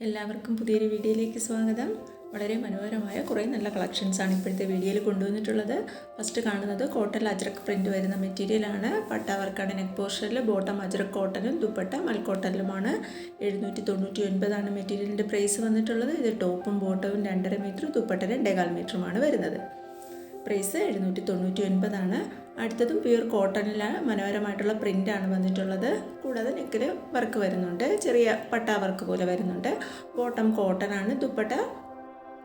എല്ലാവർക്കും പുതിയൊരു വീഡിയോയിലേക്ക് സ്വാഗതം. വളരെ മനോഹരമായ കുറേ നല്ല കളക്ഷൻസാണ് ഇപ്പോഴത്തെ വീഡിയോയിൽ കൊണ്ടുവന്നിട്ടുള്ളത്. ഫസ്റ്റ് കാണുന്നത് കോട്ടൺ അജ്രക് പ്രിൻറ്റ് വരുന്ന മെറ്റീരിയലാണ്. പട്ട വർക്കാണ് നെക്ക് പോർഷനിൽ. ബോട്ടം അജ്രക് കോട്ടനും ദുപ്പട്ട മൽക്കോട്ടനിലുമാണ്. 799 മെറ്റീരിയലിൻ്റെ പ്രൈസ് വന്നിട്ടുള്ളത്. ഇത് ടോപ്പും ബോട്ടവും 2.5 മീറ്ററും ദുപ്പട്ട 2.25 മീറ്ററുമാണ് വരുന്നത്. പ്രൈസ് 799. അടുത്തതും പ്യൂർ കോട്ടണിലാണ്. മനോഹരമായിട്ടുള്ള പ്രിൻ്റാണ് വന്നിട്ടുള്ളത്. കൂടാതെ നെക്കിൽ വർക്ക് വരുന്നുണ്ട്, ചെറിയ പട്ട വർക്ക് പോലെ വരുന്നുണ്ട്. ബോട്ടം കോട്ടനാണ്, ദുപ്പട്ട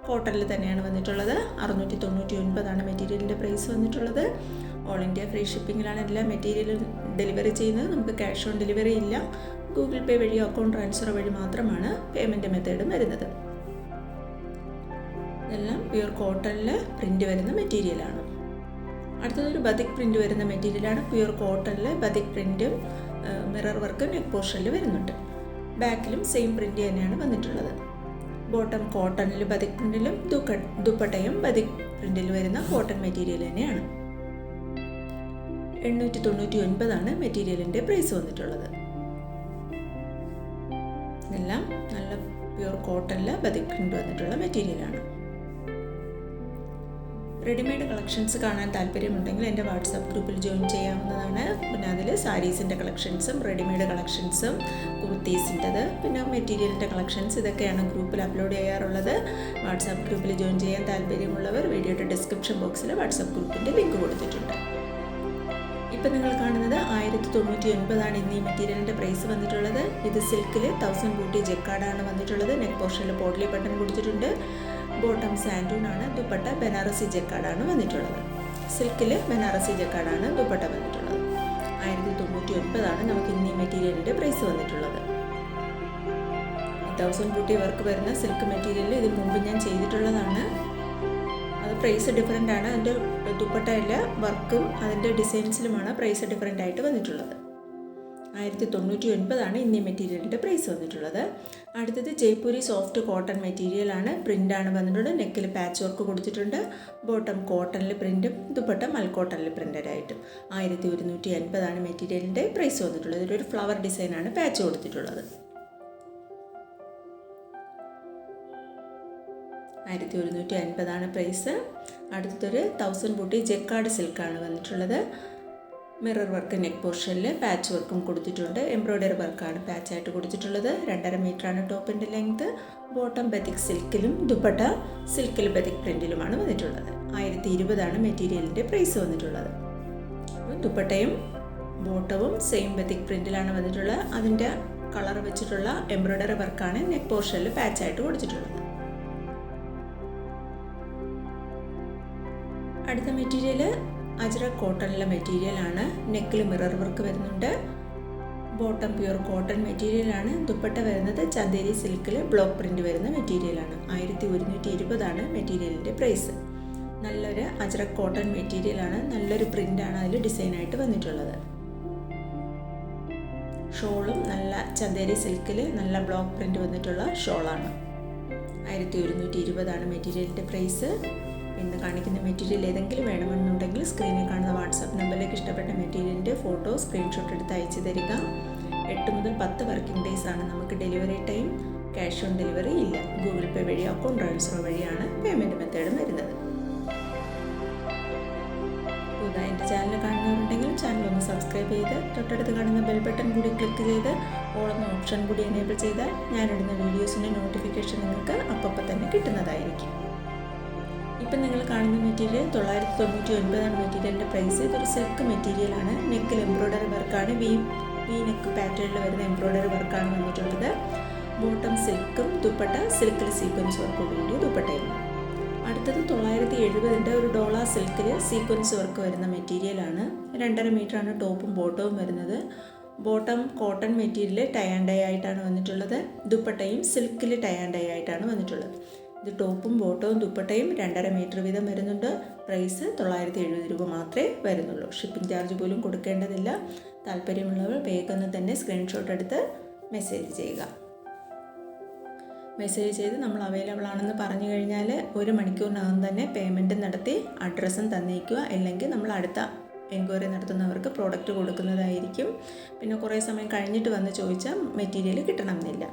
കോട്ടണിൽ തന്നെയാണ് വന്നിട്ടുള്ളത്. 699 മെറ്റീരിയലിൻ്റെ പ്രൈസ് വന്നിട്ടുള്ളത്. ഓൾ ഇന്ത്യ ഫ്രീ ഷിപ്പിങ്ങിലാണ് എല്ലാ മെറ്റീരിയലും ഡെലിവറി ചെയ്യുന്നത്. നമുക്ക് ക്യാഷ് ഓൺ ഡെലിവറി ഇല്ല. ഗൂഗിൾ പേ വഴിയോ അക്കൗണ്ട് ട്രാൻസ്ഫർ വഴി മാത്രമാണ് പേയ്മെൻറ്റ് മെത്തേഡും വരുന്നത്. ഇതെല്ലാം പ്യൂർ കോട്ടണിൽ പ്രിൻ്റ് വരുന്ന മെറ്റീരിയലാണ്. അടുത്തതൊരു ബതിക് പ്രിൻ്റ് വരുന്ന മെറ്റീരിയലാണ്. പ്യൂർ കോട്ടണിൽ ബതിക് പ്രിൻറ്റും മിറർ വർക്ക് നെക്ക് പോർഷനിൽ വരുന്നുണ്ട്. ബാക്കിലും സെയിം പ്രിൻ്റ് തന്നെയാണ് വന്നിട്ടുള്ളത്. ബോട്ടം കോട്ടണിൽ ബതിക് പ്രിൻറ്റിലും ദുപ്പട്ടയും ബതിക് പ്രിൻറ്റിൽ വരുന്ന കോട്ടൺ മെറ്റീരിയൽ തന്നെയാണ്. 899 മെറ്റീരിയലിൻ്റെ പ്രൈസ് വന്നിട്ടുള്ളത്. ഇതെല്ലാം നല്ല പ്യൂർ കോട്ടണിൽ ബതിക് പ്രിൻ്റ് വന്നിട്ടുള്ള മെറ്റീരിയലാണ്. റെഡിമെയ്ഡ് കളക്ഷൻസ് കാണാൻ താല്പര്യമുണ്ടെങ്കിൽ എൻ്റെ വാട്സാപ്പ് ഗ്രൂപ്പിൽ ജോയിൻ ചെയ്യാവുന്നതാണ്. പിന്നെ അതിൽ സാരീസിൻ്റെ കളക്ഷൻസും റെഡിമെയ്ഡ് കളക്ഷൻസും കുർത്തീസിൻ്റെത് പിന്നെ മെറ്റീരിയലിൻ്റെ കളക്ഷൻസ് ഇതൊക്കെയാണ് ഗ്രൂപ്പിൽ അപ്ലോഡ് ചെയ്യാറുള്ളത്. വാട്സാപ്പ് ഗ്രൂപ്പിൽ ജോയിൻ ചെയ്യാൻ താല്പര്യമുള്ളവർ വീഡിയോയുടെ ഡിസ്ക്രിപ്ഷൻ ബോക്സിൽ വാട്സാപ്പ് ഗ്രൂപ്പിൻ്റെ ലിങ്ക് കൊടുത്തിട്ടുണ്ട്. ഇപ്പം നിങ്ങൾ കാണുന്നത് 1099 ഇന്ന് ഈ മെറ്റീരിയലിൻ്റെ പ്രൈസ് വന്നിട്ടുള്ളത്. ഇത് സിൽക്കിൽ 1000 ബൂട്ടി ജെക്കാർഡാണ് വന്നിട്ടുള്ളത്. നെക്ക് പോർഷനിൽ പോട്ട്ലി ബട്ടൺ കൊടുത്തിട്ടുണ്ട്. ബോട്ടം സാൻഡൂൺ ആണ്. ദുപ്പട്ട ബനാറസി ജെക്കാർഡാണ് വന്നിട്ടുള്ളത്. സിൽക്കിൽ ബനാറസി ജെക്കാർഡാണ് ദുപ്പട്ട വന്നിട്ടുള്ളത്. 1099 നമുക്ക് ഇന്ന് ഈ മെറ്റീരിയലിൻ്റെ പ്രൈസ് വന്നിട്ടുള്ളത്. 1000 ബൂട്ടി വർക്ക് വരുന്ന സിൽക്ക് മെറ്റീരിയൽ ഇതിന് മുമ്പ് ഞാൻ ചെയ്തിട്ടുള്ളതാണ്. അത് പ്രൈസ് ഡിഫറൻ്റ് ആണ്. അതിൻ്റെ ദുപ്പട്ടയിലെ വർക്കും അതിൻ്റെ ഡിസൈൻസിലുമാണ് പ്രൈസ് ഡിഫറൻ്റ് ആയിട്ട് വന്നിട്ടുള്ളത്. 1099 ഇന്ന് ഈ മെറ്റീരിയലിൻ്റെ പ്രൈസ് വന്നിട്ടുള്ളത്. അടുത്തത് ജയ്പൂരി സോഫ്റ്റ് കോട്ടൺ മെറ്റീരിയലാണ്. പ്രിൻ്റാണ് വന്നിട്ടുള്ളത്. നെക്കിൽ പാച്ച് വർക്ക് കൊടുത്തിട്ടുണ്ട്. ബോട്ടം കോട്ടണിൽ പ്രിൻറ്റും ദുപ്പട്ട മൽക്കോട്ടണിൽ പ്രിൻ്റഡായിട്ടും. 1150 മെറ്റീരിയലിൻ്റെ പ്രൈസ് വന്നിട്ടുള്ളത്. ഇതിലൊരു ഫ്ലവർ ഡിസൈനാണ് പാച്ച് കൊടുത്തിട്ടുള്ളത്. 1150 പ്രൈസ്. അടുത്തൊരു 1000 ബൂട്ടി ജെക്കാർഡ് സിൽക്കാണ് വന്നിട്ടുള്ളത്. മിറർ വർക്ക് നെക്ക് പോർഷനിൽ പാച്ച് വർക്കും കൊടുത്തിട്ടുണ്ട്. എംബ്രോയ്ഡറി വർക്കാണ് പാച്ചായിട്ട് കൊടുത്തിട്ടുള്ളത്. 2.5 മീറ്ററാണ് ടോപ്പിൻ്റെ ലെങ്ത്. ബോട്ടം ബതിക് സിൽക്കിലും ദുപ്പട്ട സിൽക്കിൽ ബതിക് പ്രിൻറ്റിലുമാണ് വന്നിട്ടുള്ളത്. 1020 മെറ്റീരിയലിൻ്റെ പ്രൈസ് വന്നിട്ടുള്ളത്. ദുപ്പട്ടയും ബോട്ടവും സെയിം ബതിക് പ്രിൻറ്റിലാണ് വന്നിട്ടുള്ളത്. അതിൻ്റെ കളർ വെച്ചിട്ടുള്ള എംബ്രോയ്ഡറി വർക്കാണ് നെക്ക് പോർഷനിൽ പാച്ചായിട്ട് കൊടുത്തിട്ടുള്ളത്. അടുത്ത മെറ്റീരിയൽ അജ്രക് കോട്ടണിലെ മെറ്റീരിയലാണ്. നെക്കിൽ മിറർ വർക്ക് വരുന്നുണ്ട്. ബോട്ടം പ്യൂർ കോട്ടൺ മെറ്റീരിയലാണ്. ദുപ്പട്ട വരുന്നത് ചന്ദേരി സിൽക്കിൽ ബ്ലോക്ക് പ്രിൻ്റ് വരുന്ന മെറ്റീരിയലാണ്. 1120 മെറ്റീരിയലിൻ്റെ പ്രൈസ്. നല്ലൊരു അജ്രക് കോട്ടൺ മെറ്റീരിയലാണ്. നല്ലൊരു പ്രിൻ്റാണ് അതിൽ ഡിസൈനായിട്ട് വന്നിട്ടുള്ളത്. ഷോളും നല്ല ചന്ദേരി സിൽക്കിൽ നല്ല ബ്ലോക്ക് പ്രിൻ്റ് വന്നിട്ടുള്ള ഷോളാണ്. 1120 മെറ്റീരിയലിൻ്റെ പ്രൈസ്. ഇന്ന് കാണിക്കുന്ന മെറ്റീരിയൽ ഏതെങ്കിലും വേണമെന്നുണ്ടെങ്കിൽ സ്ക്രീനിൽ കാണുന്ന വാട്സാപ്പ് നമ്പറിലേക്ക് ഇഷ്ടപ്പെട്ട മെറ്റീരിയലിൻ്റെ ഫോട്ടോ സ്ക്രീൻഷോട്ട് എടുത്ത് അയച്ചു തരിക. 8 മുതൽ 10 വർക്കിംഗ് ഡേയ്സ് ആണ് നമുക്ക് delivery time. Cash on delivery ഇല്ല. ഗൂഗിൾ പേ വഴി അക്കൗണ്ട് ട്രാൻസ്ഫർ വഴിയാണ് പേയ്മെൻറ്റ് മെത്തേഡും വരുന്നത്. പുതുതായി എൻ്റെ ചാനൽ കാണുന്നവരുണ്ടെങ്കിൽ ചാനൽ ഒന്ന് സബ്സ്ക്രൈബ് ചെയ്ത് തൊട്ടടുത്ത് കാണുന്ന ബെൽ ബട്ടൺ കൂടി ക്ലിക്ക് ചെയ്ത് ഓൾ എന്ന ഓപ്ഷൻ കൂടി എനേബിൾ ചെയ്താൽ ഞാനിടുന്ന വീഡിയോസിൻ്റെ നോട്ടിഫിക്കേഷൻ നിങ്ങൾക്ക് അപ്പം തന്നെ കിട്ടുന്നതായിരിക്കും. ഇപ്പം നിങ്ങൾ കാണുന്ന മെറ്റീരിയൽ 999 മെറ്റീരിയലിൻ്റെ പ്രൈസ്. ഇതൊരു സിൽക്ക് മെറ്റീരിയലാണ്. നെക്കിൽ എംബ്രോയ്ഡറി വർക്കാണ്. വി നെക്ക് പാറ്റേണിൽ വരുന്ന എംബ്രോയ്ഡറി വർക്കാണ് വന്നിട്ടുള്ളത്. ബോട്ടം സിൽക്കും ദുപ്പട്ട സിൽക്കിൽ സീക്വൻസ് വർക്കോടുകൂടി ദുപ്പട്ടയും. അടുത്തത് 970 ഒരു ഡോള സിൽക്കിൽ സീക്വൻസ് വർക്ക് വരുന്ന മെറ്റീരിയലാണ്. 2.5 മീറ്ററാണ് ടോപ്പും ബോട്ടവും വരുന്നത്. Bottom cotton material tie and dye ആയിട്ടാണ് വന്നിട്ടുള്ളത്. ദുപ്പട്ടയും സിൽക്കിൽ ടൈ ആൻഡ് ഡൈ ആയിട്ടാണ് വന്നിട്ടുള്ളത്. ഇത് ടോപ്പും ബോട്ടവും ദുപ്പട്ടയും 2.5 മീറ്റർ വീതം വരുന്നുണ്ട്. പ്രൈസ് 970 രൂപ മാത്രമേ വരുന്നുള്ളൂ. ഷിപ്പിംഗ് ചാർജ് പോലും കൊടുക്കേണ്ടതില്ല. താല്പര്യമുള്ളവർ വേഗം തന്നെ സ്ക്രീൻഷോട്ട് എടുത്ത് മെസ്സേജ് ചെയ്യുക. മെസ്സേജ് ചെയ്ത് നമ്മൾ അവൈലബിൾ ആണെന്ന് പറഞ്ഞു കഴിഞ്ഞാൽ 1 മണിക്കൂറിനകം തന്നെ പേയ്മെൻറ്റ് നടത്തി അഡ്രസ്സും തന്നേക്കുക. അല്ലെങ്കിൽ നമ്മൾ അടുത്ത എൻക്വയറി നടത്തുന്നവർക്ക് പ്രോഡക്റ്റ് കൊടുക്കുന്നതായിരിക്കും. പിന്നെ കുറേ സമയം കഴിഞ്ഞിട്ട് വന്ന് ചോദിച്ചാൽ മെറ്റീരിയൽ കിട്ടണമെന്നില്ല.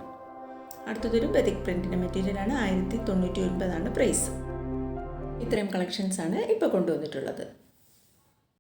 അടുത്തതൊരു ബതിക് പ്രിൻറ്റിൻ്റെ മെറ്റീരിയലാണ്. 1099 പ്രൈസ്. ഇത്രയും കളക്ഷൻസാണ് ഇപ്പോൾ കൊണ്ടുവന്നിട്ടുള്ളത്.